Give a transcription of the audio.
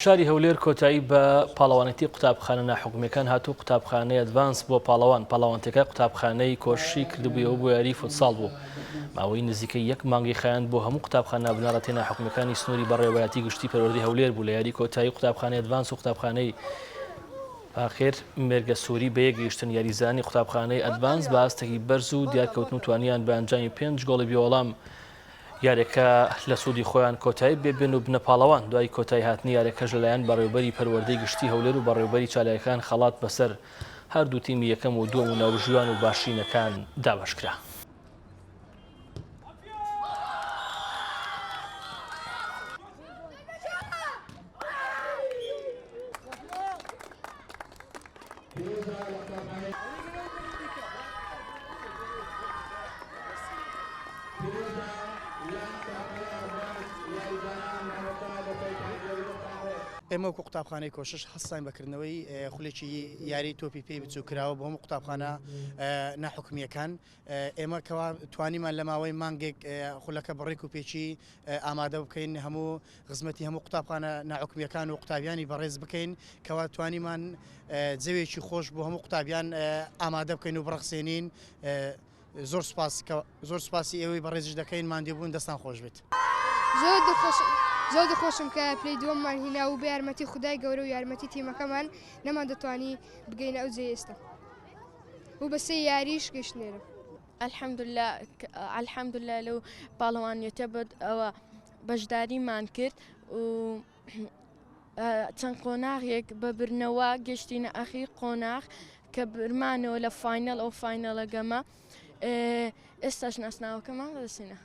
شاری هەولێر کۆتایی بە پاڵەوانێتی قوتابخانە ناحوکمیەکان هاتوو قوتابخانەی ئەدڤانس بۆ پاڵەوانتەکە قوتابخانەی کۆشی کردبوویەوە بۆ یاری فوتساڵ بوو. ماوەی نزیکەی یەک مانگی خایاند بۆ هەموو قوتابخانە بنەڕەتی ناحوکمیەکانی سنووری بەڕێوەبەتی گشتی پەروەردەی هەولێر بوو لە یاری کۆتایی قوتابخانەی ئەدڤانس و قوتابخانەی ئاخر مێرگە سووری بە یەکگەیشتن یاریزانی قوتابخانەی ئەدڤانس بە ئاستێکی بەرز و دیارکەوتن توانیان بە ئەنجامی 5 گۆڵی بێوەڵام یاریەکە لە سوودی خۆیان کۆتایی بێبێن و بنە پاڵەوان. دوای کۆتایی هاتنی یاریەکەش لەلایەن بەڕێوەبەری پەروەردەی گشتی هەولێر و بەڕێوەبەری چالاکیەکان خەڵات بەسەر هەردوو تیمی یەکەم و دووەم و ناوژوان و باشینەکان دابەشکرا. ئێمە وەکو قوتابخانەی کۆشش هەستان بەکردنەوەی خولێکی یاری تۆپی پێی بچوو کراوە بۆ هەموو قوتابخانە ناحوکمیەکان. ئێمە کەوا توانیمان لە ماوەی مانگێک خولەکە بەڕێک و پێچی ئامادە بکەین هەموو خزمەتی هەموو قوتابخانە ناحوکمیەکان و قوتابیانی بەڕێز بکەین کەوا توانیمان جەوێکی خۆش بۆ هەموو قوتابیان ئامادە بکەین و بڕەخسێنین. زۆر سپاسی ئێوەی بەڕێزش دەکەین ماندێبوون دەستان خۆش بێت. زۆر دڵخۆشم کە پلەی دووەممان هینا و بە یارمەتی خودای گەورە و یارمەتی تیمەکەمان نەمان دەتوانی بگەینە ئەو جێ ئێستا و بە سێ یاریش گەشتنێرە. الحەمدوللا لەو پاڵەوانیەتە ئەوە بەشداریمان کرد و چەند قۆناغێک بە برنەوە گەشتینە ئەخیر قۆناغ کە برمانەوە لە فاینەڵ ئەو فاینەڵە گەمە ئێستاش ناسناوەکەمان دەسینە.